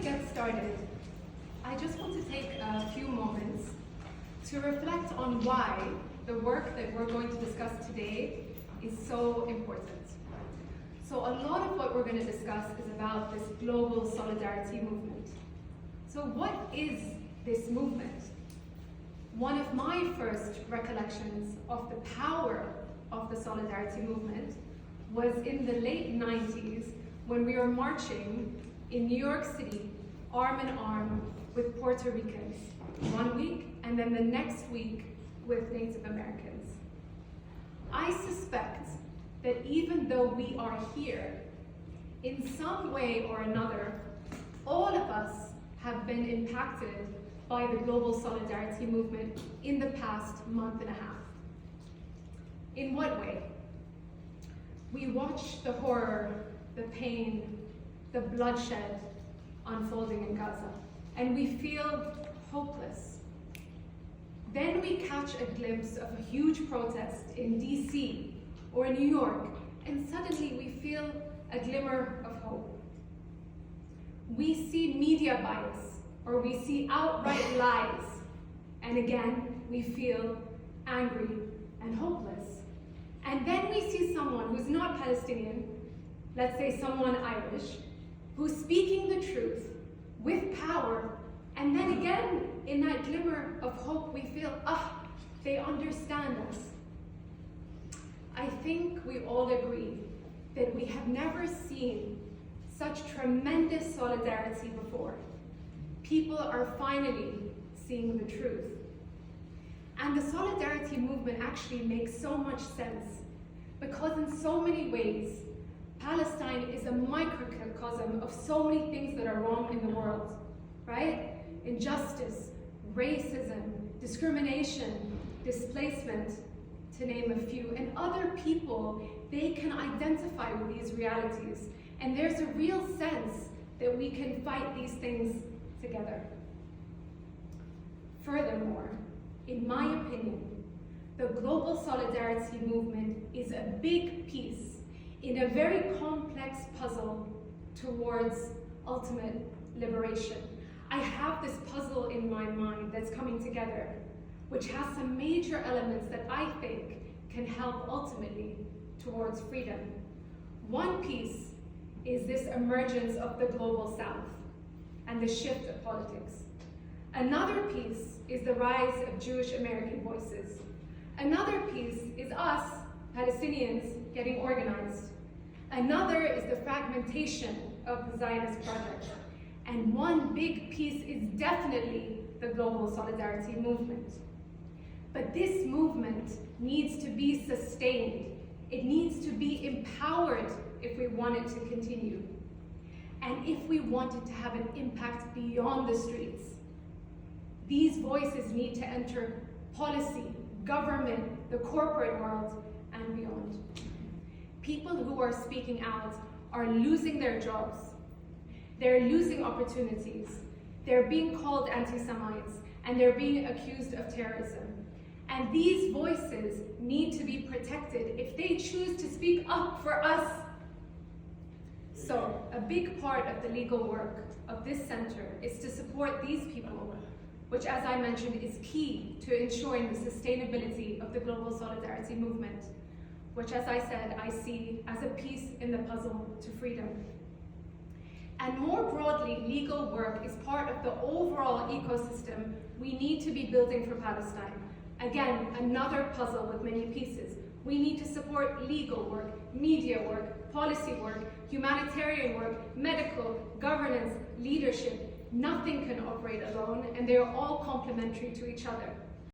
get started, I just want to take a few moments to reflect on why the work that we're going to discuss today is so important. So a lot of what we're going to discuss is about this global solidarity movement. So what is this movement? One of my first recollections of the power of the solidarity movement was in the late 90s when we were marching in New York City, arm in arm with Puerto Ricans, 1 week, and then the next week with Native Americans. I suspect that even though we are here, in some way or another, all of us have been impacted by the global solidarity movement in the past month and a half. In what way? We watch the horror, the pain, the bloodshed unfolding in Gaza, and we feel hopeless. Then we catch a glimpse of a huge protest in DC or New York, and suddenly we feel a glimmer of hope. We see media bias, or we see outright lies, and again, we feel angry and hopeless. And then we see someone who's not Palestinian, let's say someone Irish, who's speaking the truth with power, and then again, in that glimmer of hope, we feel, they understand us. I think we all agree that we have never seen such tremendous solidarity before. People are finally seeing the truth. And the solidarity movement actually makes so much sense because in so many ways, Palestine is a microcosm of so many things that are wrong in the world, right? Injustice, racism, discrimination, displacement, to name a few. And other people, they can identify with these realities. And there's a real sense that we can fight these things together. Furthermore, in my opinion, the global solidarity movement is a big piece in a very complex puzzle towards ultimate liberation. I have this puzzle in my mind that's coming together, which has some major elements that I think can help ultimately towards freedom. One piece is this emergence of the global South and the shift of politics. Another piece is the rise of Jewish American voices. Another piece is us, Palestinians, getting organized. Another is the fragmentation of the Zionist project. And one big piece is definitely the global solidarity movement. But this movement needs to be sustained. It needs to be empowered if we want it to continue. And if we want it to have an impact beyond the streets. These voices need to enter policy, government, the corporate world, and beyond. People who are speaking out are losing their jobs. They're losing opportunities. They're being called anti-Semites, and they're being accused of terrorism. And these voices need to be protected if they choose to speak up for us. So, a big part of the legal work of this center is to support these people, which, as I mentioned, is key to ensuring the sustainability of the global solidarity movement, which, as I said, I see as a piece in the puzzle to freedom. And more broadly, legal work is part of the overall ecosystem we need to be building for Palestine. Again, another puzzle with many pieces. We need to support legal work, media work, policy work, humanitarian work, medical, governance, leadership. Nothing can operate alone, and they are all complementary to each other.